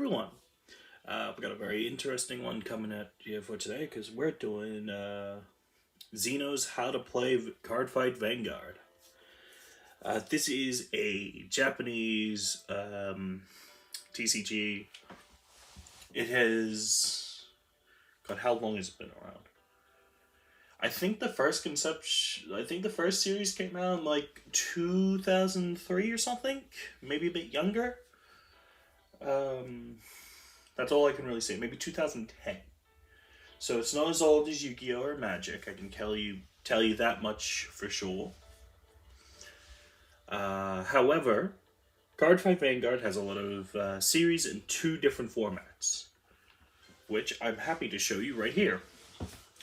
everyone. We got a very interesting one coming at you for today because we're doing Xeno's How to Play Cardfight Vanguard. This is a Japanese TCG. It has. God, how long has it been around? I think the first series came out in like 2003 or something, maybe a bit younger. That's all I can really say. Maybe 2010. So it's not as old as Yu-Gi-Oh or Magic. I can tell you that much for sure. However, Cardfight Vanguard has a lot of series in two different formats, which I'm happy to show you right here.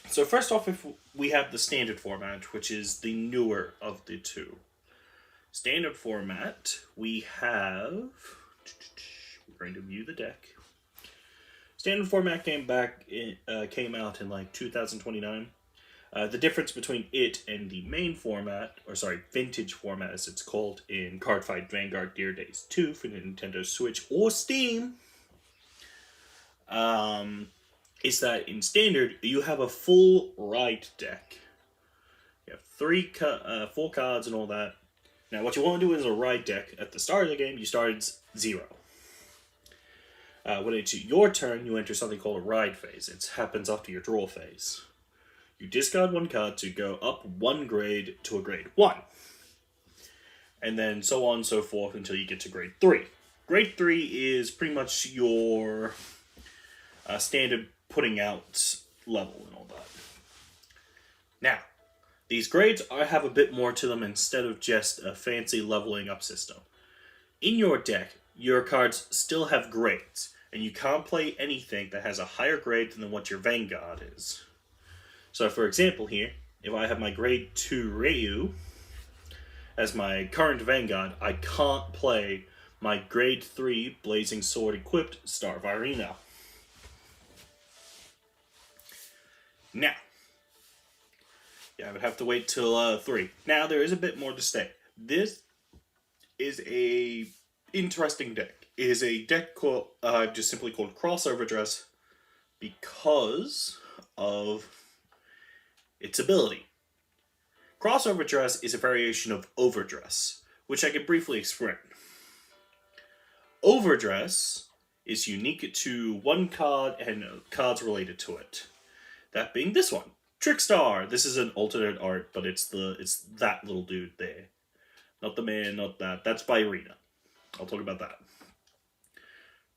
So first off, if we have the standard format, which is the newer of the two. Standard format, we have. We're going to view the deck. Standard format came out in like 2029. The difference between it and the main format, vintage format as it's called in Cardfight Vanguard Dear Days 2 for Nintendo Switch or Steam, is that in standard you have a full ride deck. You have 4 cards and all that. Now what you want to do is a ride deck. At the start of the game, you start at 0. When it's your turn, you enter something called a ride phase. It happens after your draw phase. You discard 1 card to go up 1 grade to a grade 1. And then so on and so forth until you get to grade 3. Grade 3 is pretty much your standard putting out level and all that. Now, these grades have a bit more to them instead of just a fancy leveling up system. In your deck, your cards still have grades, and you can't play anything that has a higher grade than what your Vanguard is. So for example here, if I have my grade 2 Ryu as my current Vanguard, I can't play my grade 3 Blazing Sword equipped Star Virina. Now, I would have to wait till 3. Now there is a bit more to say. This is a interesting deck. It is a deck called just simply called Crossover Dress because of its ability. Crossover Dress is a variation of Overdress, which I can briefly explain. Overdress is unique to one card and cards related to it. That being this one, Trickstar. This is an alternate art, but it's that little dude there. Not the man, not that. That's Virina. I'll talk about that.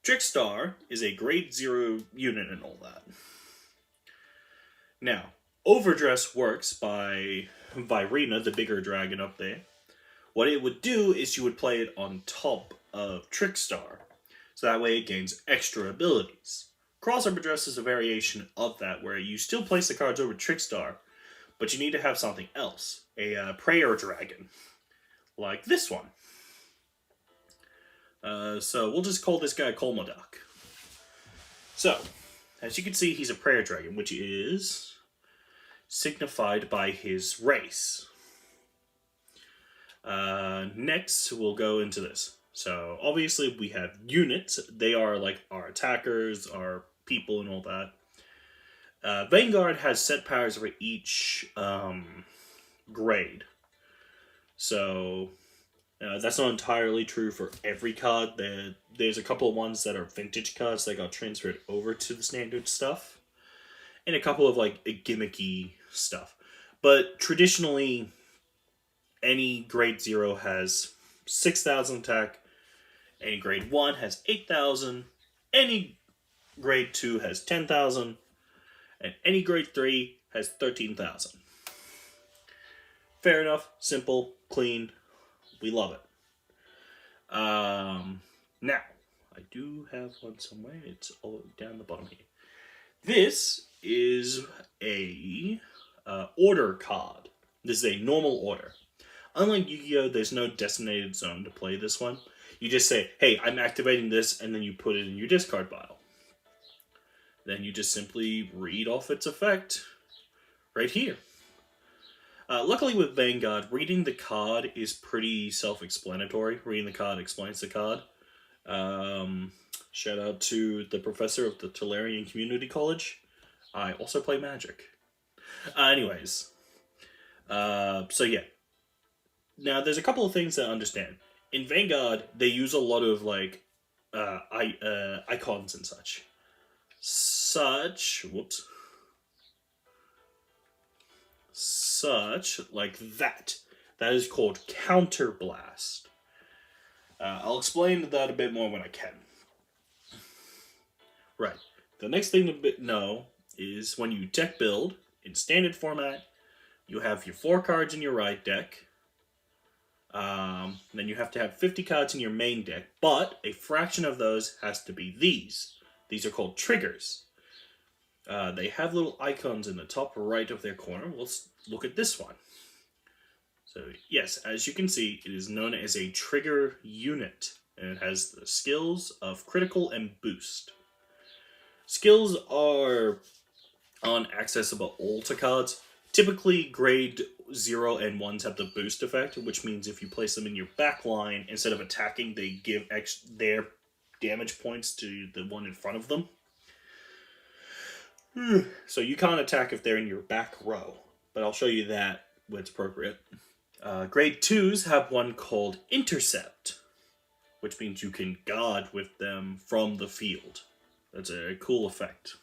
Trickstar is a grade 0 unit and all that. Now, Overdress works by Virina, the bigger dragon up there. What it would do is you would play it on top of Trickstar, so that way it gains extra abilities. Crossover Dress is a variation of that, where you still place the cards over Trickstar, but you need to have something else. A prayer dragon. Like this one. So we'll just call this guy Kolmodak. So, as you can see, he's a prayer dragon, which is signified by his race. Next, we'll go into this. So, obviously, we have units. They are like our attackers, our people, and all that. Vanguard has set powers for each grade. So, that's not entirely true for every card. There's a couple of ones that are vintage cards that got transferred over to the standard stuff. And a couple of, like, gimmicky stuff. But traditionally, any grade 0 has 6,000 attack. Any grade 1 has 8,000. Any grade 2 has 10,000. And any grade 3 has 13,000. Fair enough. Simple. Clean. We love it. Now, I do have one somewhere. It's all down the bottom here. This is a order card. This is a normal order. Unlike Yu-Gi-Oh, there's no designated zone to play this one. You just say, hey, I'm activating this, and then you put it in your discard pile. Then you just simply read off its effect right here. Luckily with Vanguard, reading the card is pretty self-explanatory. Reading the card explains the card. Shout out to the professor of the Tolarian Community College. I also play Magic. Anyways, so yeah. Now, there's a couple of things to understand. In Vanguard, they use a lot of like icons and such. Such like that. That is called Counterblast. I'll explain that a bit more when I can. Right. The next thing to know is when you deck build in standard format, you have your 4 cards in your ride deck. Then you have to have 50 cards in your main deck, but a fraction of those has to be these. These are called triggers. They have little icons in the top right of their corner. Let's look at this one. So yes, as you can see, it is known as a trigger unit, and it has the skills of critical and boost. Skills are on accessible altar cards. Typically, grade 0 and 1s have the boost effect, which means if you place them in your back line, instead of attacking, they give their damage points to the one in front of them. So you can't attack if they're in your back row, but I'll show you that when it's appropriate. Grade 2s have one called Intercept, which means you can guard with them from the field. That's a cool effect.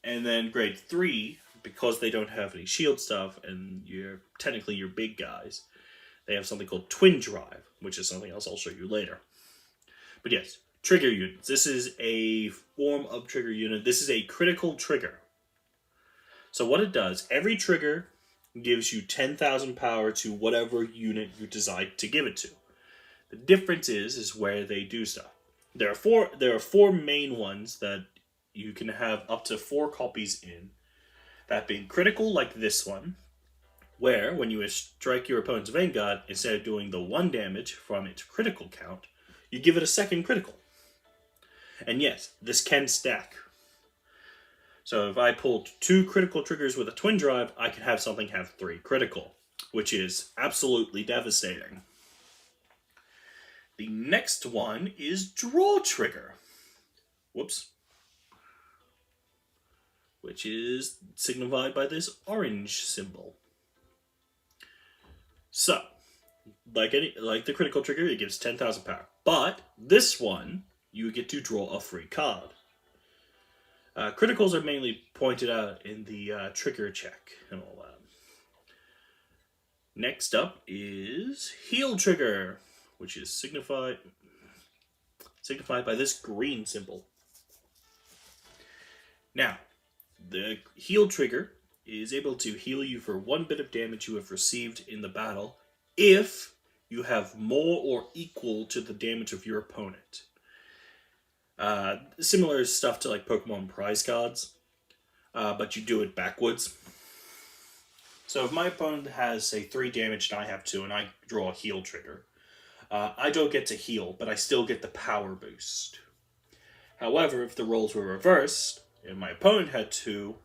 And then grade 3, because they don't have any shield stuff and you're technically your big guys, they have something called Twin Drive, which is something else I'll show you later. But yes, trigger units. This is a form of trigger unit. This is a critical trigger. So what it does, every trigger gives you 10,000 power to whatever unit you decide to give it to. The difference is where they do stuff. There are four main ones that you can have up to 4 copies in. That being critical, like this one, where when you strike your opponent's Vanguard, instead of doing the 1 damage from its critical count, you give it a second critical. And yes, this can stack. So if I pulled 2 critical triggers with a Twin Drive, I can have something have 3 critical, which is absolutely devastating. The next one is Draw Trigger. Which is signified by this orange symbol. So, like the critical trigger, it gives 10,000 power. But this one, you get to draw a free card. Criticals are mainly pointed out in the trigger check and all that. Next up is Heal Trigger, which is signified by this green symbol. Now, the Heal Trigger is able to heal you for 1 bit of damage you have received in the battle if you have more or equal to the damage of your opponent. Similar stuff to like Pokemon prize cards, but you do it backwards. So if my opponent has, say, 3 damage and I have 2, and I draw a Heal Trigger, I don't get to heal, but I still get the power boost. However, if the roles were reversed, and my opponent had 2,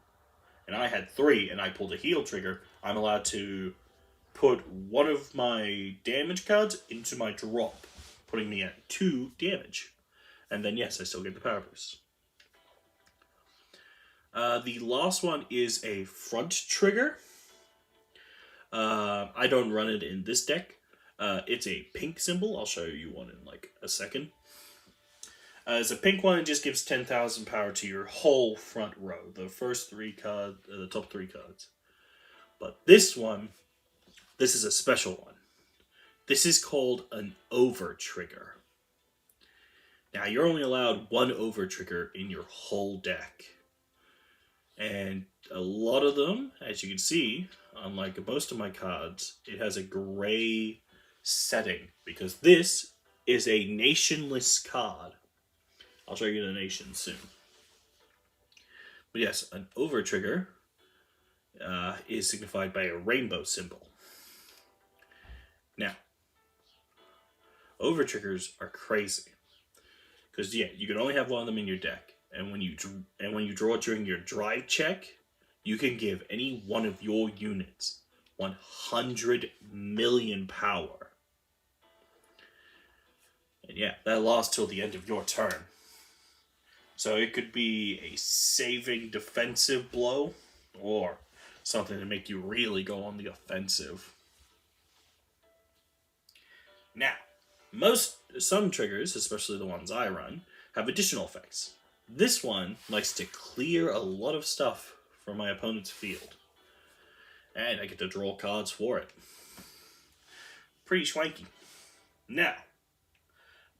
and I had 3, and I pulled a Heal Trigger, I'm allowed to put one of my damage cards into my drop, putting me at 2 damage. And then, yes, I still get the power boost. The last one is a Front Trigger. I don't run it in this deck. It's a pink symbol. I'll show you one in like a second. It's a pink one. It just gives 10,000 power to your whole front row. The first 3 cards, the top 3 cards. But this one, this is a special one. This is called an Over Trigger. Now, you're only allowed 1 Over Trigger in your whole deck. And a lot of them, as you can see, unlike most of my cards, it has a gray setting. Because this is a nationless card. I'll show you the nation soon. But yes, an Over Trigger is signified by a rainbow symbol. Now, Over Triggers are crazy. Because, yeah, you can only have 1 of them in your deck. And when you draw during your drive check, you can give any one of your units 100 million power. And yeah, that lasts till the end of your turn. So it could be a saving defensive blow, or something to make you really go on the offensive. Now, some triggers, especially the ones I run, have additional effects. This one likes to clear a lot of stuff from my opponent's field. And I get to draw cards for it. Pretty swanky. Now,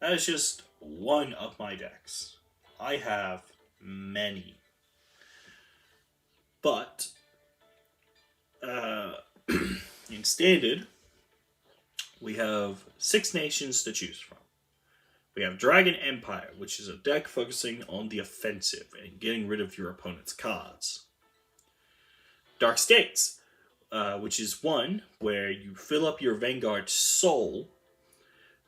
that is just one of my decks. I have many. But, in Standard, we have 6 nations to choose from. We have Dragon Empire, which is a deck focusing on the offensive and getting rid of your opponent's cards. Dark States, which is one where you fill up your Vanguard Soul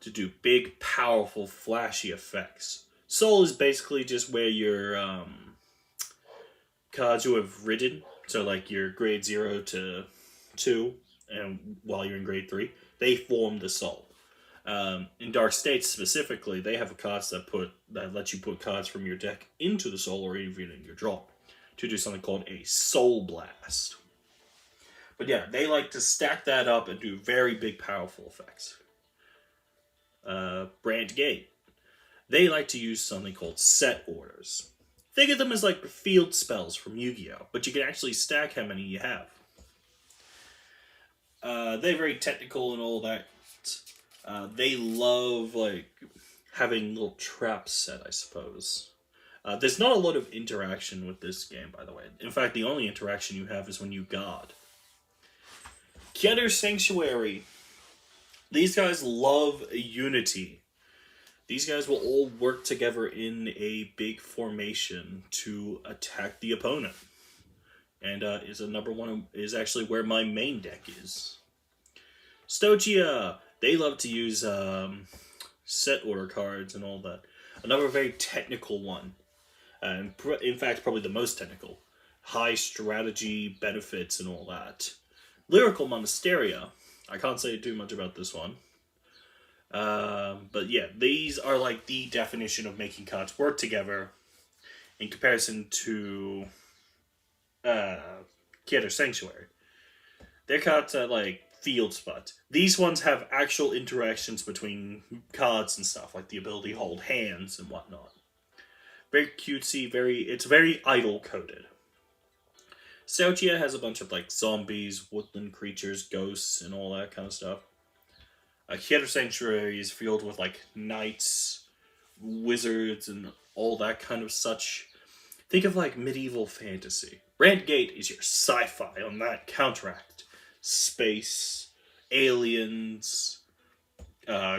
to do big, powerful, flashy effects. Soul is basically just where your cards you have ridden, so like your grade 0 to 2, and while you're in grade 3, they form the Soul. In Dark States specifically, they have cards that let you put cards from your deck into the Soul or even in your draw to do something called a Soul Blast. But yeah, they like to stack that up and do very big, powerful effects. Brand Gate. They like to use something called set orders. Think of them as like field spells from Yu-Gi-Oh! But you can actually stack how many you have. They're very technical and all that. They love like having little traps set, I suppose. There's not a lot of interaction with this game, by the way. In fact, the only interaction you have is when you guard. Keter Sanctuary. These guys love unity. These guys will all work together in a big formation to attack the opponent. And is actually where my main deck is. Stogia. They love to use set order cards and all that. Another very technical one. And in fact, probably the most technical. High strategy, benefits, and all that. Lyrical Monasteria. I can't say too much about this one. But yeah, these are like the definition of making cards work together in comparison to Keter Sanctuary. Their cards are like field spots. These ones have actual interactions between cards and stuff, like the ability to hold hands and whatnot. Very cutesy, it's very idle-coded. Celtia has a bunch of like zombies, woodland creatures, ghosts, and all that kind of stuff. Keter Sanctuary is filled with like knights, wizards, and all that kind of such. Think of like medieval fantasy. Brand Gate is your sci-fi on that. Counteract. Space, aliens,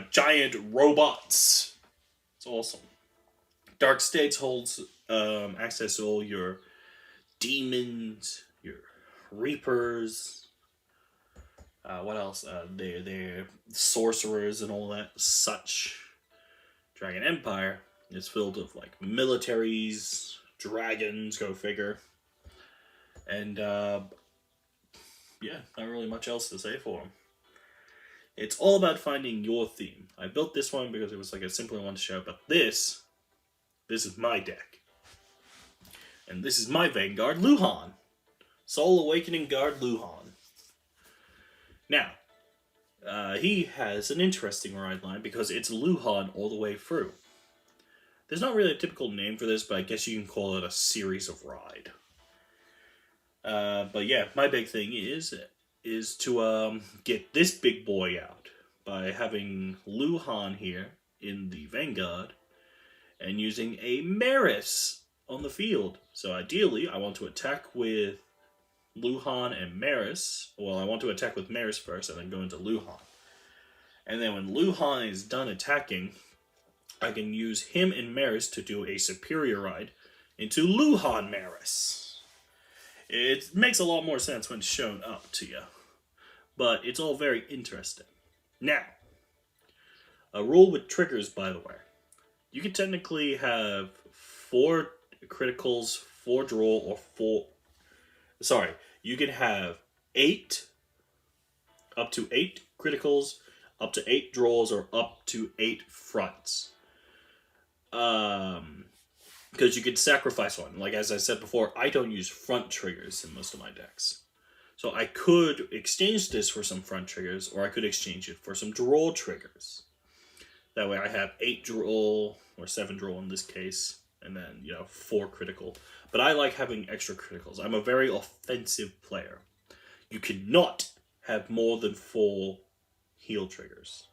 giant robots. It's awesome. Dark States holds access to all your demons, your reapers. What else? They're sorcerers and all that such. Dragon Empire is filled with like militaries, dragons, go figure. And yeah, not really much else to say for them. It's all about finding your theme. I built this one because it was like a simpler one to show, but this is my deck. And this is my Vanguard, Luhan. Soul Awakening Guard Luhan. Now, he has an interesting ride line because it's Luhan all the way through. There's not really a typical name for this, but I guess you can call it a series of ride. But yeah, my big thing is to get this big boy out by having Luhan here in the Vanguard and using a Maris on the field. So ideally, I want to attack with Luhan and Maris. Well, I want to attack with Maris first and then go into Luhan. And then when Luhan is done attacking, I can use him and Maris to do a superior ride into Luhan Maris. It makes a lot more sense when shown up to you. But it's all very interesting. Now, a rule with triggers, by the way. You can technically have 4 criticals, 4 draw, or 4... Sorry, you can have 8, up to 8 criticals, up to 8 draws, or up to 8 fronts. Because you could sacrifice one. Like, as I said before, I don't use front triggers in most of my decks. So I could exchange this for some front triggers, or I could exchange it for some draw triggers. That way I have 8 draw, or 7 draw in this case, and then, 4 critical. But I like having extra criticals. I'm a very offensive player. You cannot have more than 4 heal triggers.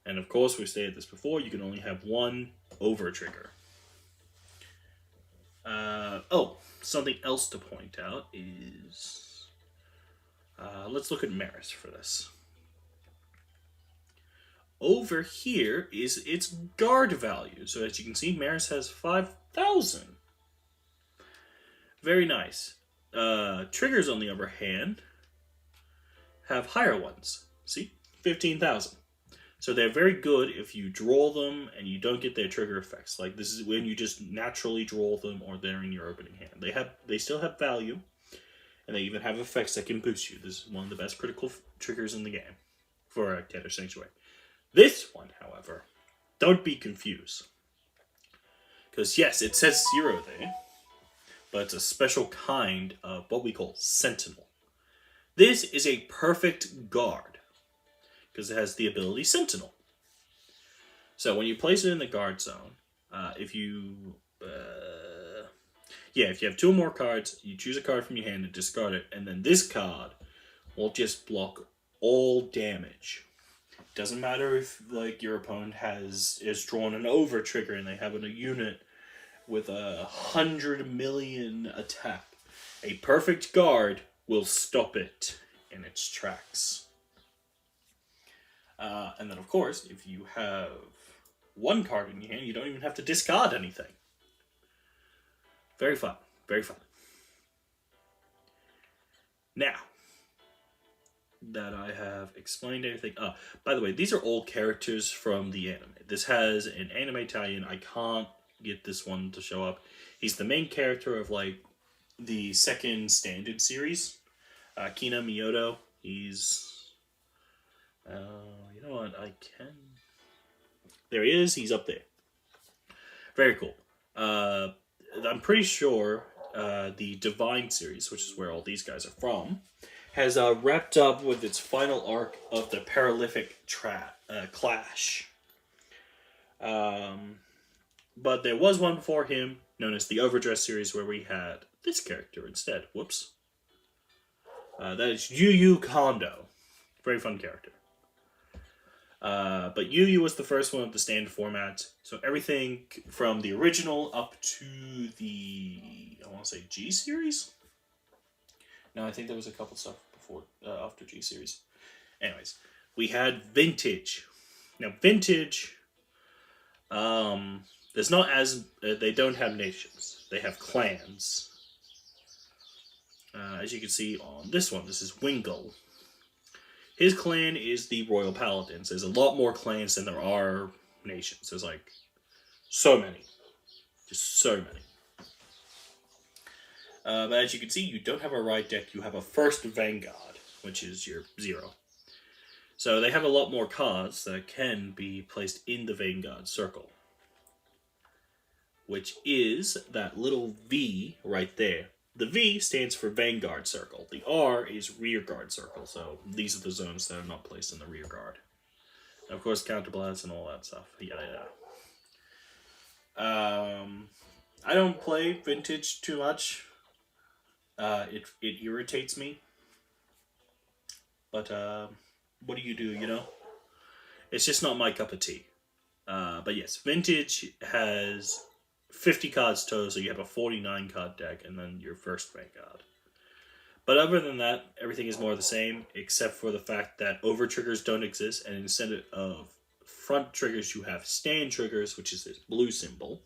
And of course, we've stated this before, you can only have 1 over trigger. Something else to point out is... let's look at Maris for this. Over here is its guard value. So as you can see, Maris has 5,000. Very nice. Triggers, on the other hand, have higher ones. See? 15,000. So they're very good if you draw them and you don't get their trigger effects. Like, this is when you just naturally draw them, or they're in your opening hand. They still have value, and they even have effects that can boost you. This is one of the best critical triggers in the game for Keter Sanctuary. This one, however, don't be confused. Because yes, it says 0 there, but it's a special kind of what we call Sentinel. This is a perfect guard, because it has the ability Sentinel. So when you place it in the guard zone, if you have 2 or more cards, you choose a card from your hand and discard it, and then this card will just block all damage. Doesn't matter if, like, your opponent is drawn an over trigger and they have a unit with 100 million attack. A perfect guard will stop it in its tracks. And then, of course, if you have 1 card in your hand, you don't even have to discard anything. Very fun. Very fun. Now that I have explained everything... by the way, these are all characters from the anime. This has an anime tie-in. I can't get this one to show up. He's the main character of, like, the second standard series. Kina Miyoto. He's... you know what? I can... There he is. He's up there. Very cool. I'm pretty sure the Divine series, which is where all these guys are from, has wrapped up with its final arc of the Paralympic Clash. But there was one before him, known as the Overdress series, where we had this character instead. Whoops. That is Yu Yu Kondo. Very fun character. But Yu Yu was the first one of the standard format. So everything from the original up to the, I want to say, G series? No, I think there was a couple stuff before, after G series. Anyways, we had Vintage. Now, Vintage, there's not as, they don't have nations. They have clans. As you can see on this one, this is Wingle. His clan is the Royal Paladins. There's a lot more clans than there are nations. There's like so many. Just so many. But as you can see, you don't have a right deck. You have a first Vanguard, which is your 0. So they have a lot more cards that can be placed in the Vanguard circle, which is that little V right there. The V stands for Vanguard Circle. The R is Rearguard Circle. So these are the zones that are not placed in the Rearguard. And of course, counterblast and all that stuff. Yeah. I don't play Vintage too much. It irritates me. But what do, you know? It's just not my cup of tea. But yes, Vintage has 50 cards total, so you have a 49 card deck, and then your first Vanguard. But other than that, everything is more the same, except for the fact that over triggers don't exist, and instead of front triggers, you have stand triggers, which is this blue symbol.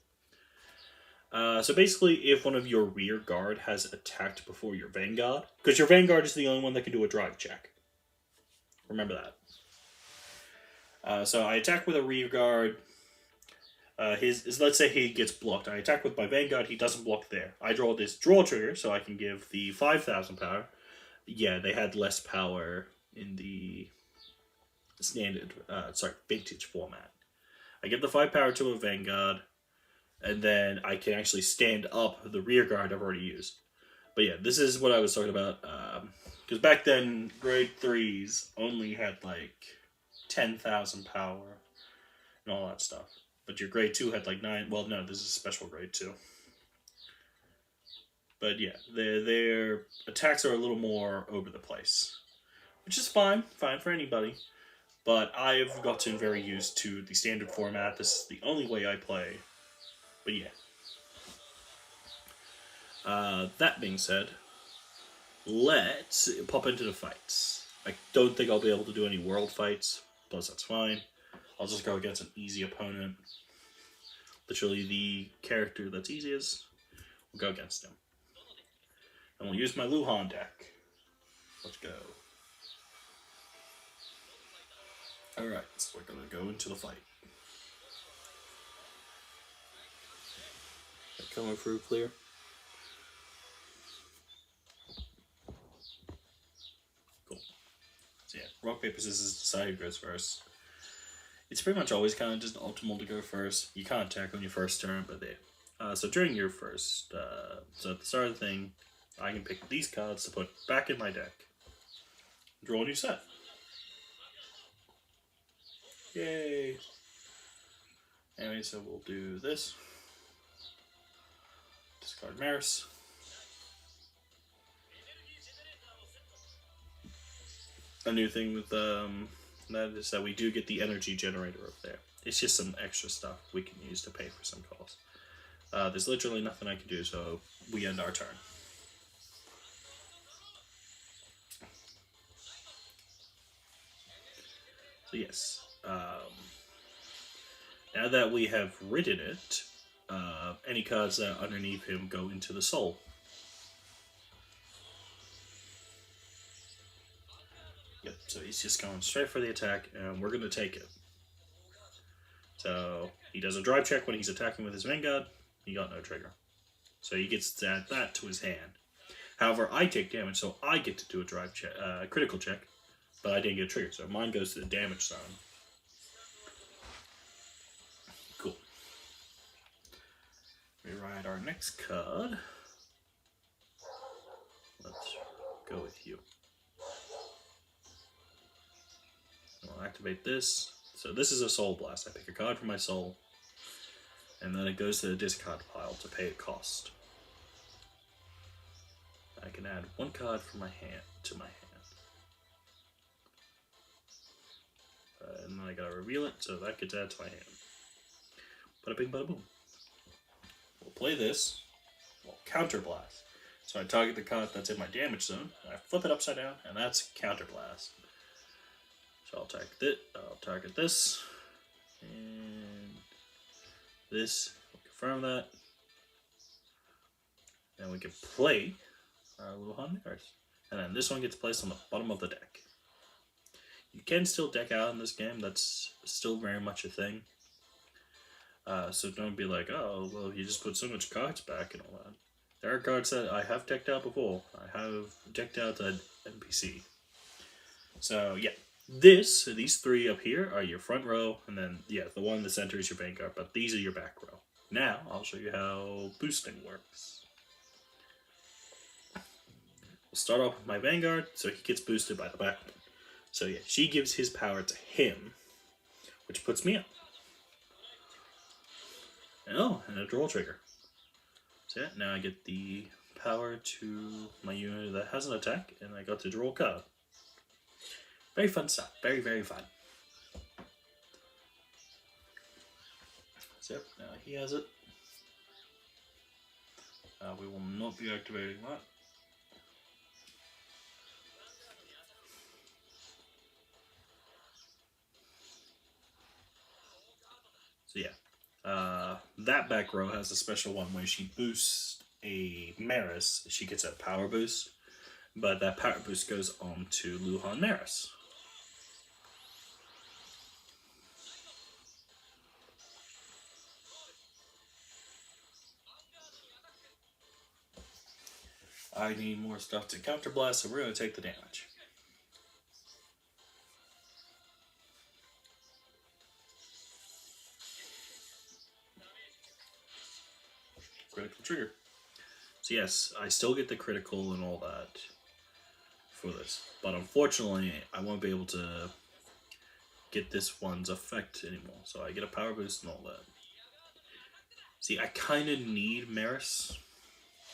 So basically, if one of your rear guard has attacked before your Vanguard, because your Vanguard is the only one that can do a drive check. Remember that. So I attack with a rear guard. Let's say he gets blocked. I attack with my Vanguard, he doesn't block there. I draw this draw trigger, so I can give the 5,000 power. Yeah, they had less power in the vintage format. I give the 5 power to a Vanguard, and then I can actually stand up the rear guard I've already used. But yeah, this is what I was talking about. Because back then, grade 3s only had like 10,000 power and all that stuff. But your grade 2 had like 9. Well, no, this is special grade 2. But yeah, their attacks are a little more over the place. Which is fine for anybody. But I've gotten very used to the standard format. This is the only way I play. But yeah. That being said, let's pop into the fights. I don't think I'll be able to do any world fights, plus that's fine. I'll just go against an easy opponent. Literally the character that's easiest, we'll go against him. And we'll use my Luhan deck. Let's go. Alright, so we're gonna go into the fight. Coming through clear. Cool. So yeah, rock, paper, scissors, decide who goes first. It's pretty much always kind of just optimal to go first. You can't attack on your first turn, but there. So during your first, so at the start of the thing, I can pick these cards to put back in my deck. Draw a new set. Yay! Anyway, so we'll do this. Discard Maris. A new thing with that is that we do get the energy generator up there. It's just some extra stuff we can use to pay for some calls. There's literally nothing I can do, so we end our turn. So yes, now that we have ridden it, any cards that are underneath him go into the soul. Yep, so he's just going straight for the attack, and we're going to take it. So he does a drive check when he's attacking with his Vanguard. He got no trigger. So he gets to add that to his hand. However, I take damage, so I get to do a drive check, critical check, but I didn't get a trigger, so mine goes to the damage zone. Cool. We ride our next card. Let's go with you. I'll activate this. So this is a Soul Blast. I pick a card from my soul, and then it goes to the discard pile to pay a cost. I can add one card from my hand to my hand. And then I gotta reveal it, so that gets added to my hand. Bada bing, bada boom. We'll play this. We'll counterblast. So I target the card that's in my damage zone, I flip it upside down, and that's counterblast. So I'll target this, and this. We'll confirm that. And we can play our Luhan Maris. And then this one gets placed on the bottom of the deck. You can still deck out in this game, that's still very much a thing. So don't be like, oh, well, you just put so much cards back and all that. There are cards that I have decked out before. I have decked out an NPC. So, yeah. These three up here are your front row, and then, yeah, the one in the center is your Vanguard, but these are your back row. Now, I'll show you how boosting works. We'll start off with my Vanguard, so he gets boosted by the back one. So yeah, she gives his power to him, which puts me up. Oh, and a draw trigger. So yeah, now I get the power to my unit that has an attack, and I got to draw a card. Very fun stuff. Very, very fun. So now he has it. We will not be activating that. So yeah, that back row has a special one where she boosts a Maris. She gets a power boost, but that power boost goes on to Luhan Maris. I need more stuff to counterblast, so we're going to take the damage. critical trigger. So yes, I still get the critical and all that for this. But unfortunately, I won't be able to get this one's effect anymore. So I get a power boost and all that. See, I kind of need Maris.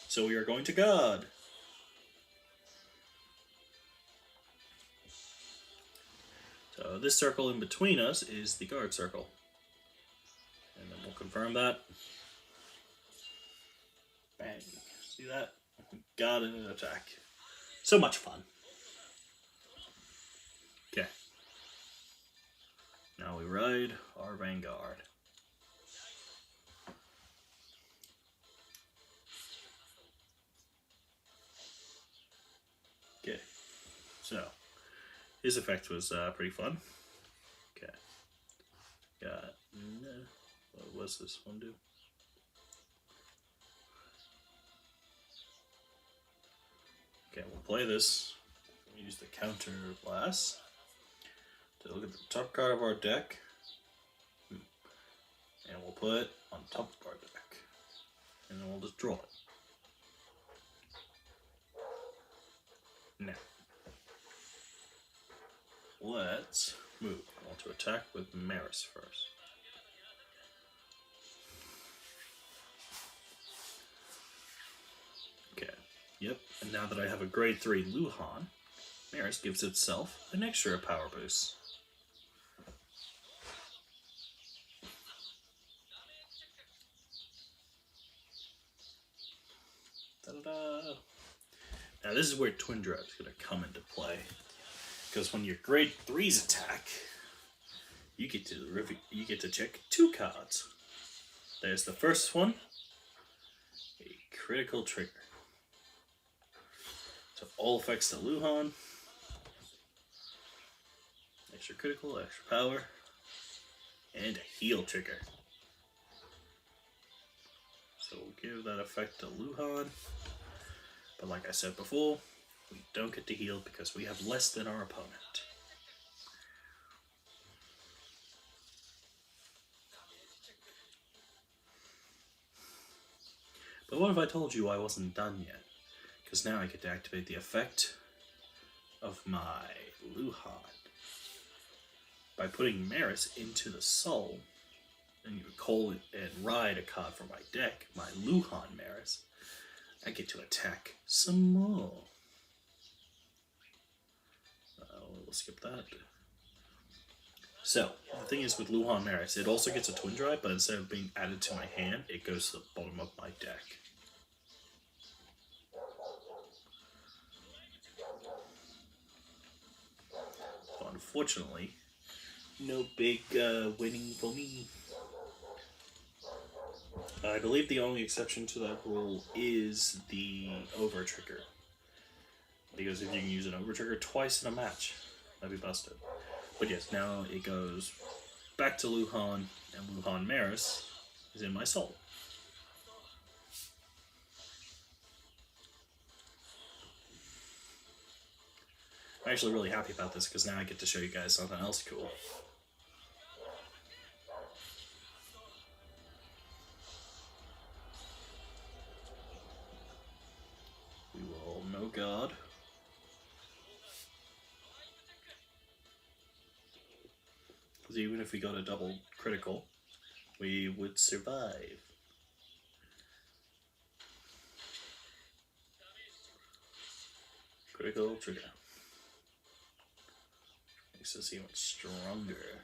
So we are going to God. So this circle in between us is the guard circle. And then we'll confirm that. Bang. See that? Got an attack. So much fun. Okay. Now we ride our Vanguard. Okay. So, his effect was pretty fun. Okay. Got... what was this one do? Okay, we'll play this. We'll use the counter blast to look at the top card of our deck. And we'll put it on top of our deck. And then we'll just draw it. Now, let's move. I want to attack with Maris first. Okay, yep, and now that I have a grade 3 Luhan, Maris gives itself an extra power boost. Ta-da-da! Now this is where Twin Drive is going to come into play, because when your grade 3s attack, you get to check 2 cards. There's the first one, a critical trigger. So all effects to Luhan, extra critical, extra power, and a heal trigger. So we'll give that effect to Luhan. But like I said before, we don't get to heal because we have less than our opponent. But what if I told you I wasn't done yet? Because now I get to activate the effect of my Luhan. By putting Maris into the soul, and you call it and ride a card from my deck, my Luhan Maris, I get to attack some more. We'll skip that. So, the thing is with Luhan Maris, it also gets a Twin Drive, but instead of being added to my hand, it goes to the bottom of my deck. So unfortunately, no big winning for me. I believe the only exception to that rule is the over trigger. Because if you can use an over trigger twice in a match, that'd be busted. But yes, now it goes back to Luhan, and Luhan Maris is in my soul. I'm actually really happy about this because now I get to show you guys something else cool. We will no God. Because even if we got a double critical, we would survive. Critical trigger. Makes us even stronger.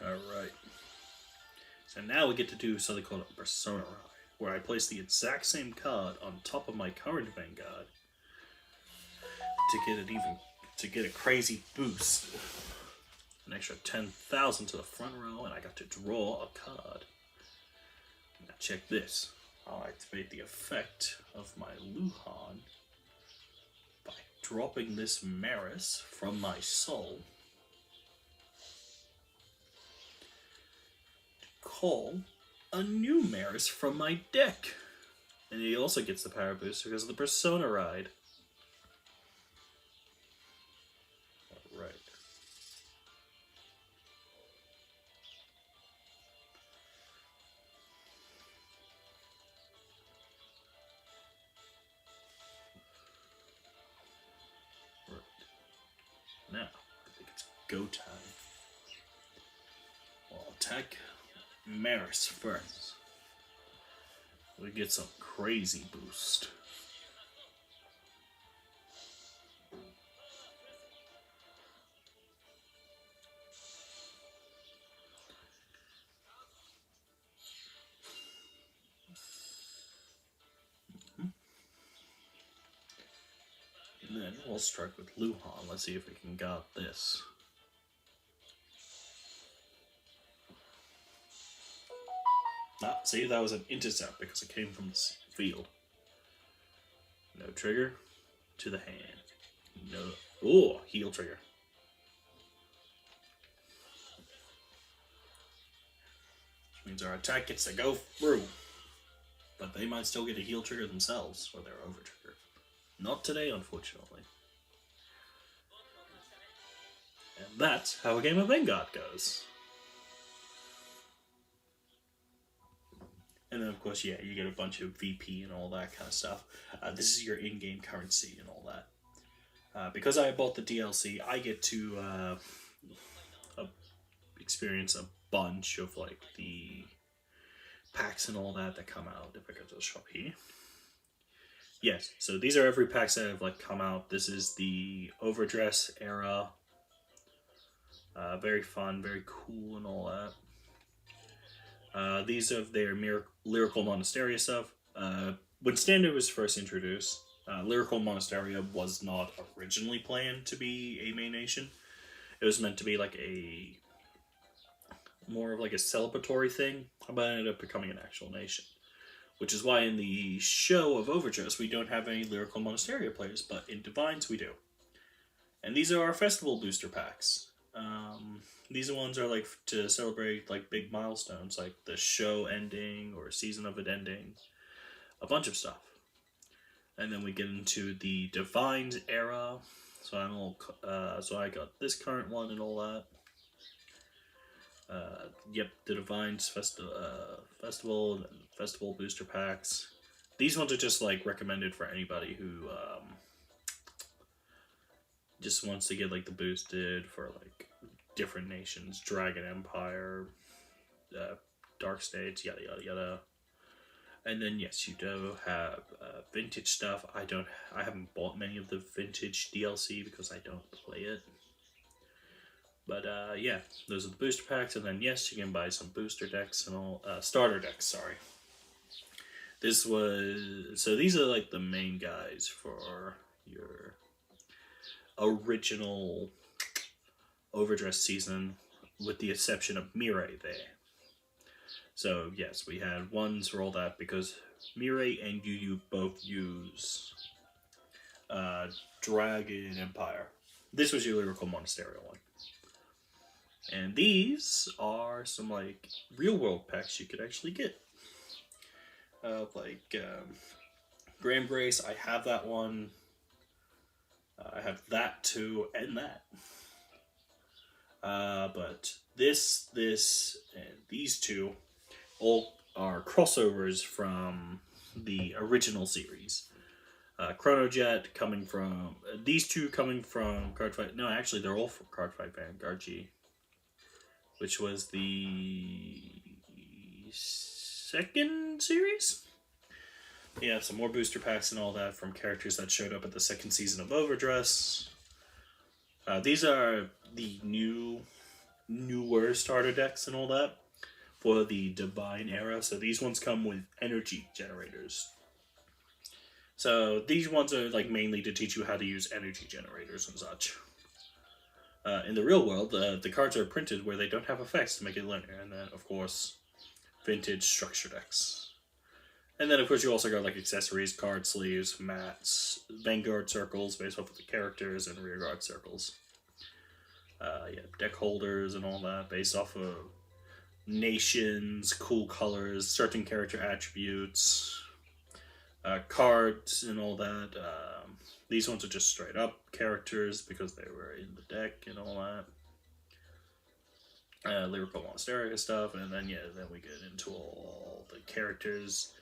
Alright. So now we get to do something called a Persona Ride, where I place the exact same card on top of my current Vanguard to get a crazy boost. An extra 10,000 to the front row, and I got to draw a card. Now check this. I'll activate the effect of my Luhan by dropping this Maris from my soul to call a new Maris from my deck. And he also gets the power boost because of the Persona Ride. now. I think it's go time. We'll attack Maris first. We get some crazy boost. And then we'll strike with Luhan. Let's see if we can got this. Ah, see, that was an intercept because it came from the field. No trigger to the hand. No. Oh, heal trigger. Which means our attack gets to go through. But they might still get a heal trigger themselves, or they're over trigger. Not today, unfortunately. And that's how a game of Vanguard goes. And then, of course, yeah, you get a bunch of VP and all that kind of stuff. This is your in-game currency and all that. Because I bought the DLC, I get to experience a bunch of, like, the packs and all that come out. If I go to the shop here. Yes, so these are every packs that have, like, come out. This is the Overdress era. Very fun, very cool and all that. These are their Lyrical Monasteria stuff. When Standard was first introduced, Lyrical Monasteria was not originally planned to be a main nation. It was meant to be like more of like a celebratory thing, but it ended up becoming an actual nation. Which is why in the show of Overdress we don't have any Lyrical Monasteria players, but in Divines we do. And these are our festival booster packs. These ones are like to celebrate like big milestones, like the show ending or season of it ending, a bunch of stuff. And then we get into the Divines era. So I got this current one and all that. Yep, the Divines festival and festival booster packs. These ones are just like recommended for anybody who just wants to get like the boosted for like different nations, Dragon Empire, Dark States, yada yada yada. And then yes, you do have vintage stuff. I haven't bought many of the vintage DLC because I don't play it. But yeah, those are the booster packs, and then yes, you can buy some booster decks and all, starter decks, sorry. These are like the main guys for your original Overdress season, with the exception of Mirai there. So yes, we had ones for all that because Mirai and Yu both use Dragon Empire. This was your Lyrical Monasteria one. And these are some like real world packs you could actually get. Grand Grace, I have that one. I have that too, and that. But this, and these two all are crossovers from the original series. Chronojet coming from... these two coming from Cardfight... No, actually, they're all from Cardfight Vanguard G. Which was the second series? Yeah, some more booster packs and all that from characters that showed up at the second season of Overdress. These are the newer starter decks and all that for the Divine era. So these ones come with energy generators. So these ones are like mainly to teach you how to use energy generators and such. In the real world, the cards are printed where they don't have effects to make it linear. And then, of course, vintage structure decks. And then, of course, you also got like accessories, card sleeves, mats, Vanguard circles based off of the characters, and rearguard circles. Yeah, deck holders and all that based off of nations, cool colors, certain character attributes, cards and all that. These ones are just straight up characters because they were in the deck and all that. Lyrical Monasteria stuff, and then then we get into all the characters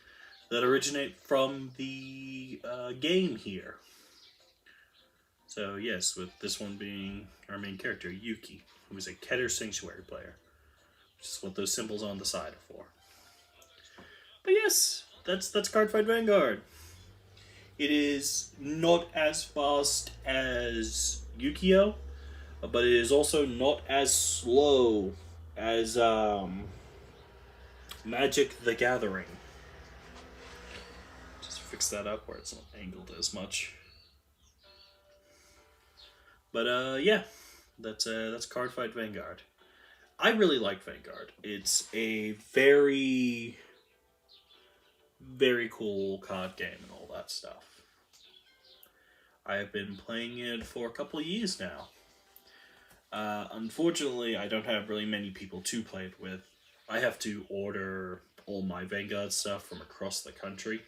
that originate from the game here. So yes, with this one being our main character, Yuki, who is a Keter Sanctuary player, which is what those symbols on the side are for. But yes, that's Cardfight Vanguard. It is not as fast as Yu-Gi-Oh, but it is also not as slow as Magic the Gathering. Just fix that up where it's not angled as much. But yeah, that's Cardfight Vanguard. I really like Vanguard. It's a very, very cool card game and all that stuff. I have been playing it for a couple of years now. Unfortunately, I don't have really many people to play it with. I have to order all my Vanguard stuff from across the country.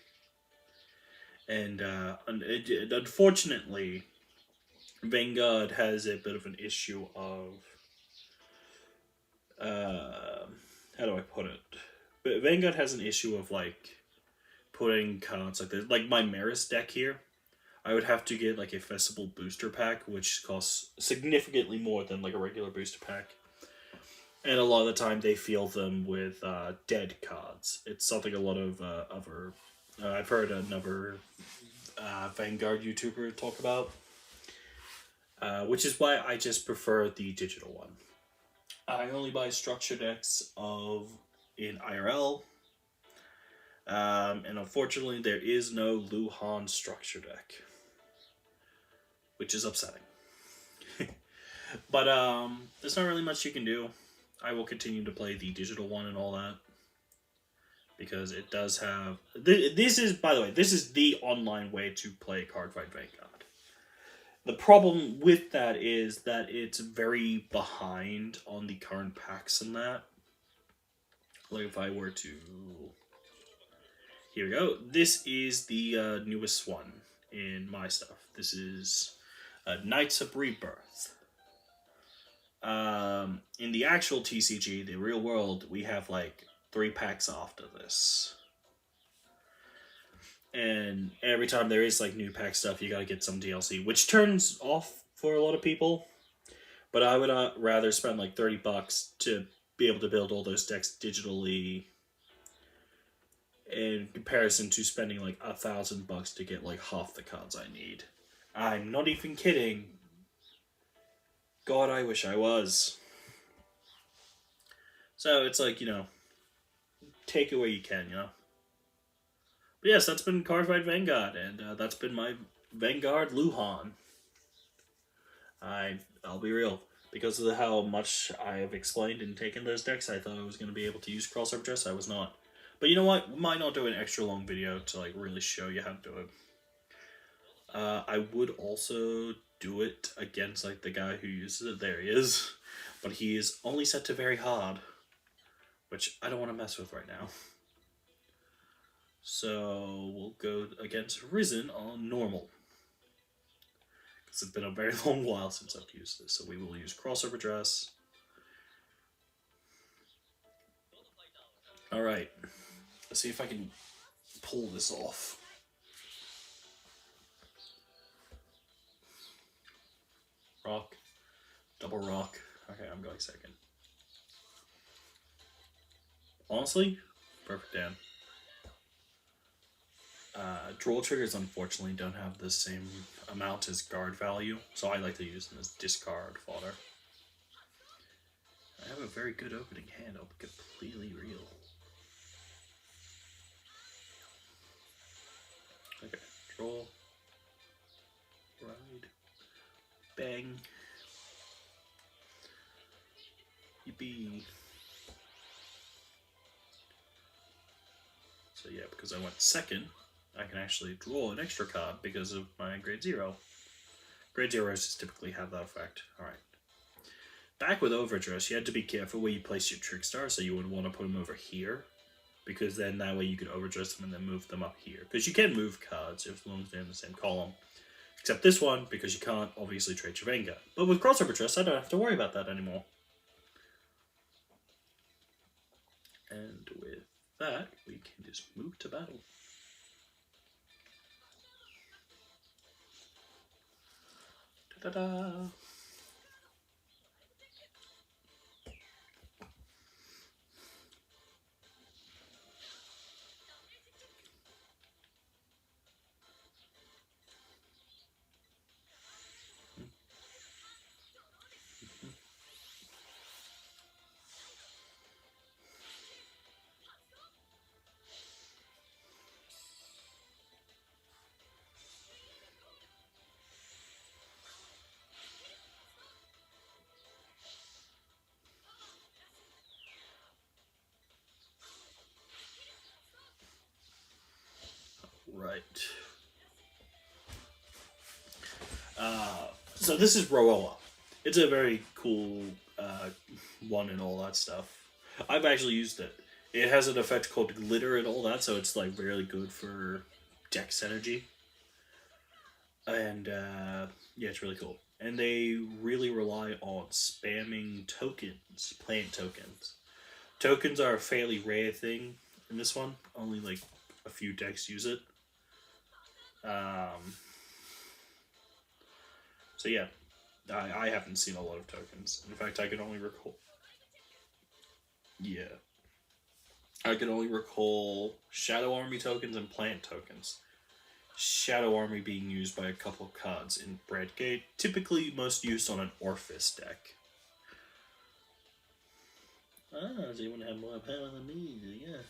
And unfortunately, Vanguard has a bit of an issue of... how do I put it? But Vanguard has an issue of, like, putting cards like this. Like, my Maris deck here, I would have to get, like, a festival booster pack, which costs significantly more than, like, a regular booster pack. And a lot of the time, they fill them with dead cards. It's something a lot of other... I've heard another Vanguard YouTuber talk about. Which is why I just prefer the digital one. I only buy structure decks in IRL. And unfortunately, there is no Luhan structure deck, which is upsetting. But there's not really much you can do. I will continue to play the digital one and all that, because it does have... This is, by the way, this is the online way to play Cardfight Vanguard. The problem with that is that it's very behind on the current packs and that. Like if I were to... Here we go. This is the newest one in my stuff. This is Knights of Rebirth. In the actual TCG, the real world, we have like 3 packs after this. And every time there is like new pack stuff, you gotta get some DLC, which turns off for a lot of people. But I would rather spend like $30 to be able to build all those decks digitally, in comparison to spending like $1,000 to get like half the cards I need. I'm not even kidding. God, I wish I was. So it's like, you know, take it where you can, you know. But yes, that's been Cardfight Vanguard, and that's been my Vanguard Luhan. I'll be real. Because of how much I have explained and taken those decks, I thought I was going to be able to use crossover dress. I was not. But you know what? We might not do an extra long video to like really show you how to do it. I would also do it against like the guy who uses it. There he is. But he is only set to very hard, which I don't want to mess with right now. So we'll go against Risen on normal. Because it's been a very long while since I've used this. So we will use crossover dress. Alright. Let's see if I can pull this off. Rock. Double rock. Okay, I'm going second. Honestly, perfect Dan. Draw triggers unfortunately don't have the same amount as guard value, so I like to use them as discard fodder. I have a very good opening hand, I'll be completely real. Okay, draw, ride, bang, yippee. So yeah, because I went second, I can actually draw an extra card because of my grade 0. Grade 0s just typically have that effect. Alright. Back with Overdress, you had to be careful where you place your Trick Star, so you would want to put them over here, because then that way you could overdress them and then move them up here. Because you can move cards as long as they're in the same column. Except this one, because you can't obviously trade your Vanguard. But with Crossover Dress, I don't have to worry about that anymore. And with that, we can just move to battle. Ta-da! Right. So this is Roella. It's a very cool one and all that stuff. I've actually used it. It has an effect called glitter and all that, so it's like really good for Dex energy. And yeah, it's really cool. And they really rely on spamming tokens, plant tokens. Tokens are a fairly rare thing in this one. Only like a few decks use it. So yeah, I haven't seen a lot of tokens. In fact, I can only recall. Yeah, I can only recall Shadow Army tokens and plant tokens. Shadow Army being used by a couple of cards in Bradgate, typically most used on an Orphis deck. Ah, so you want to have more power than me? Yeah,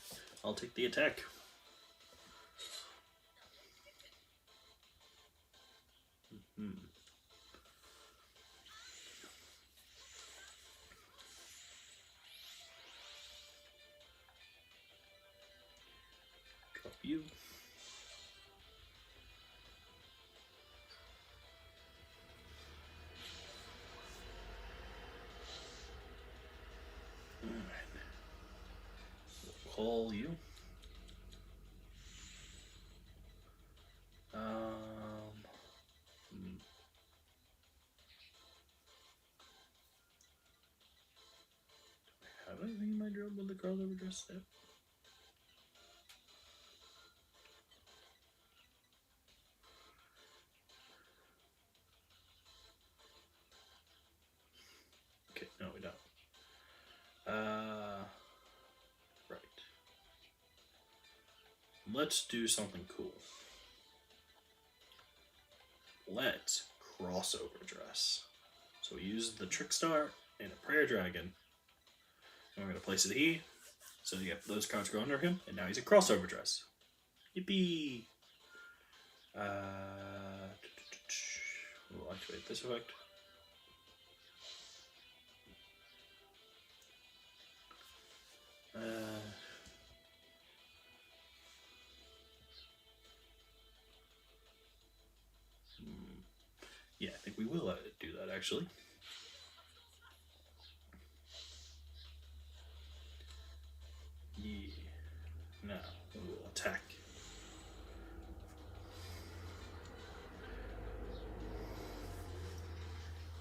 I'll take the attack. Drop you. Call you. Have I seen my job with the crossover dress step? Okay, no, we don't. Right. Let's do something cool. Let's crossover dress. So we use the Trickstar and a Prayer Dragon. And we're going to place it here. So yeah, those cards go under him, and now he's a crossover dress. Yippee! We'll activate this effect. Yeah, I think we will do that actually. Yeah. Now we will attack.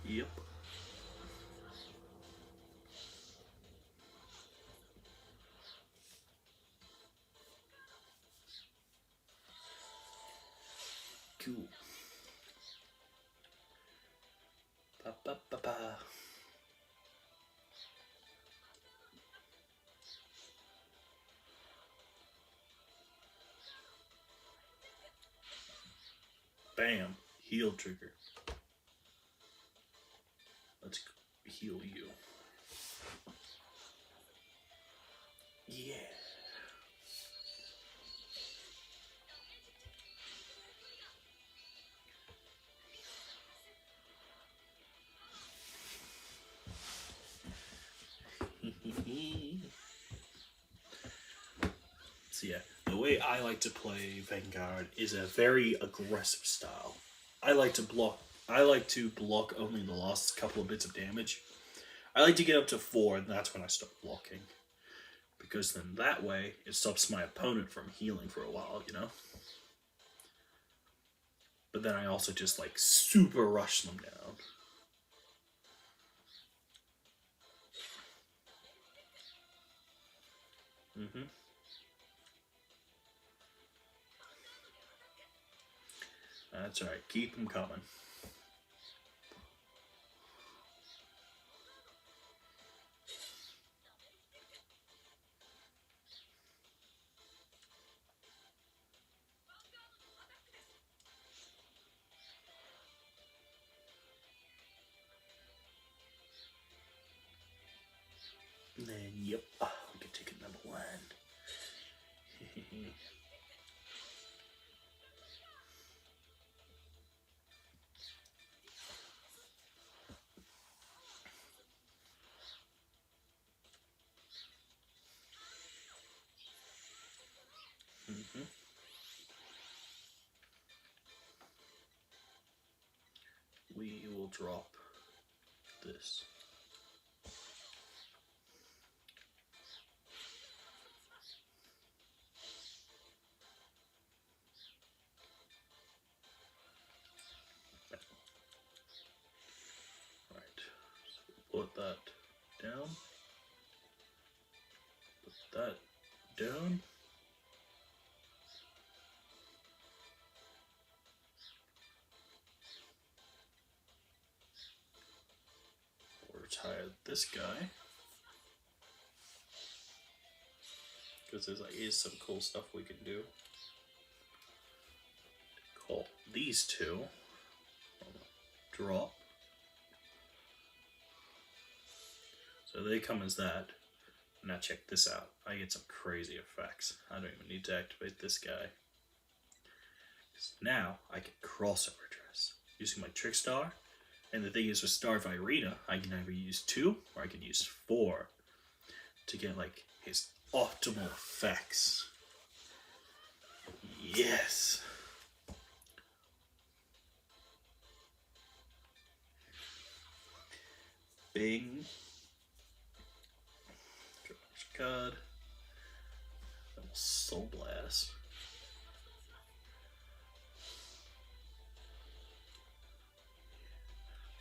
Yep. Cool. Pa pa pa pa. Bam. Heal trigger. Let's heal you. Yeah. So yeah, the way I like to play Vanguard is a very aggressive style. I like to block only the last couple of bits of damage. I like to get up to 4, and that's when I start blocking. Because then that way, it stops my opponent from healing for a while, you know? But then I also just, like, super rush them down. Mm-hmm. That's right. Keep them coming. And then, yep, we can take it number 1. We will drop this. Right, so put that down, put that down. We'll retire this guy. Because there is some cool stuff we can do. Call these two. Drop. So they come as that. Now check this out. I get some crazy effects. I don't even need to activate this guy. Now I can crossover dress using my Trick Star. And the thing is with Starfight Arena, I can either use 2 or I can use 4 to get like his optimal effects. Yes. Bing. God. Soul Blast.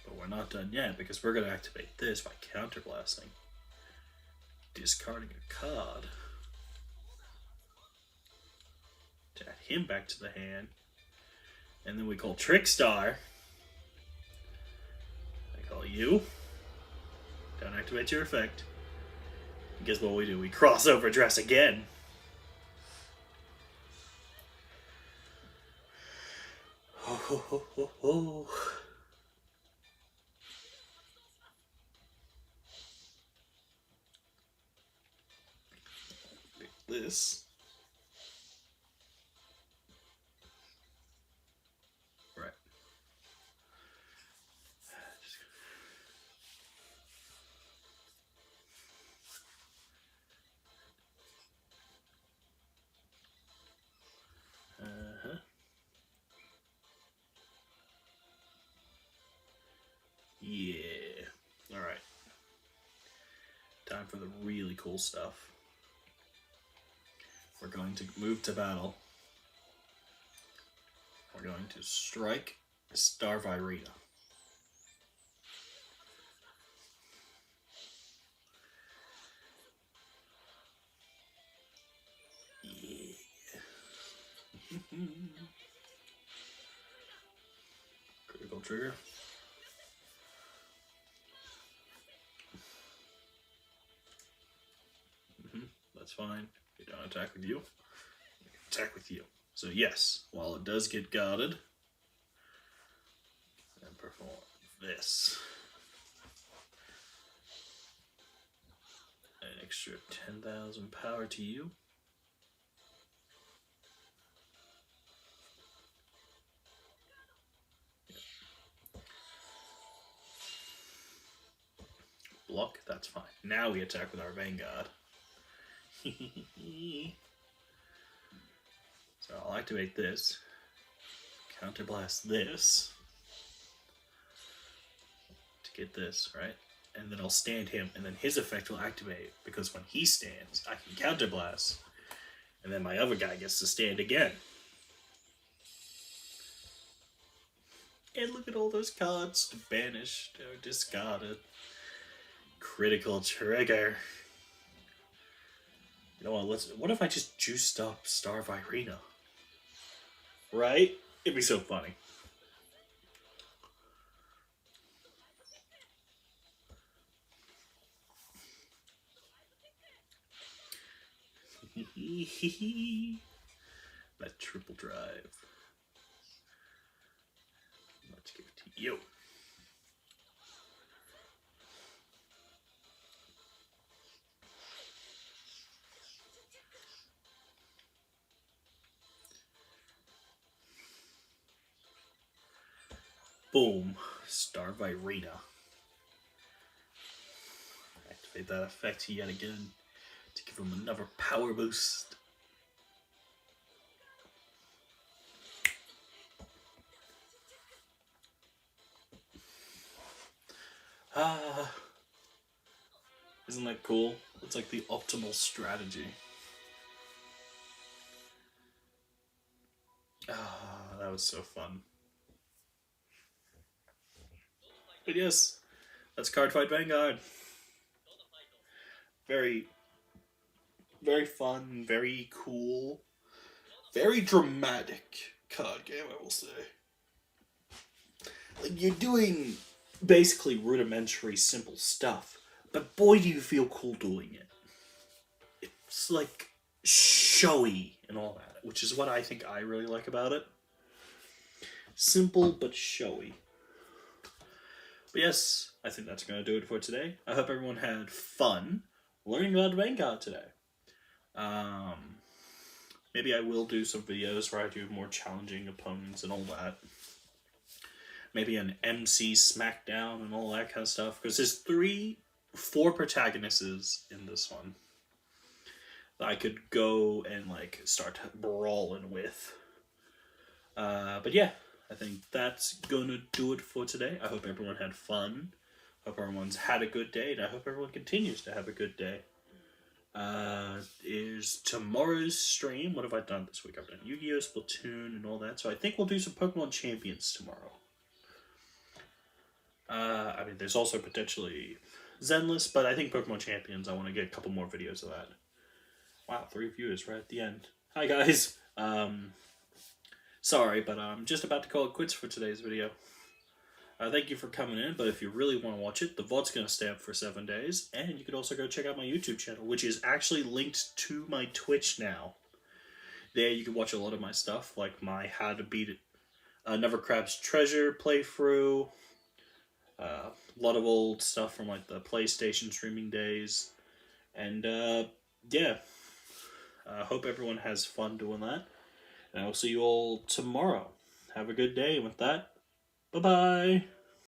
But we're not done yet because we're going to activate this by counterblasting. Discarding a card to add him back to the hand, and then we call Trick Star. I call you. Don't activate your effect. And guess what we do? We crossover dress again. Ho ho ho ho ho. This. Right. Yeah. Alright. Time for the really cool stuff. We're going to move to battle. We're going to strike Starfight Arena. Yeah. Critical trigger. That's fine. You don't attack with you. Attack with you. So yes, while it does get guarded, and perform this. An extra 10,000 power to you. Block, that's fine. Now we attack with our Vanguard. So I'll activate this, counterblast this to get this, right? And then I'll stand him, and then his effect will activate, because when he stands, I can counterblast, and then my other guy gets to stand again. And look at all those cards banished or discarded. Critical trigger. You know what, what if I just juiced up Starfight Arena? Right? It'd be so funny. That triple drive. Let's give it to you. Boom. Star Virena. Activate that effect yet again to give him another power boost. Isn't that cool? It's like the optimal strategy. That was so fun. But yes, that's Cardfight Vanguard. Very, very fun, very cool, very dramatic card game, I will say. Like, you're doing basically rudimentary, simple stuff, but boy do you feel cool doing it. It's like showy and all that, which is what I think I really like about it. Simple but showy. But yes, I think that's going to do it for today. I hope everyone had fun learning about Vanguard today. Maybe I will do some videos where I do more challenging opponents and all that. Maybe an MC Smackdown and all that kind of stuff. Because there's 4 protagonists in this one that I could go and like start brawling with. But yeah, I think that's gonna do it for today. I hope everyone had fun. Hope everyone's had a good day, and I hope everyone continues to have a good day. Is tomorrow's stream? What have I done this week? I've done Yu-Gi-Oh!, Splatoon, and all that. So I think we'll do some Pokemon Champions tomorrow. I mean, there's also potentially Zenless, but I think Pokemon Champions, I want to get a couple more videos of that. Wow, 3 viewers right at the end. Hi, guys. Sorry, but I'm just about to call it quits for today's video. Thank you for coming in, but if you really want to watch it, the VOD's going to stay up for 7 days, and you could also go check out my YouTube channel, which is actually linked to my Twitch now. There you can watch a lot of my stuff, like my How to Beat It, Never Crab's Treasure playthrough, a lot of old stuff from like the PlayStation streaming days, and yeah, I hope everyone has fun doing that, and I will see you all tomorrow. Have a good day, and with that, bye-bye!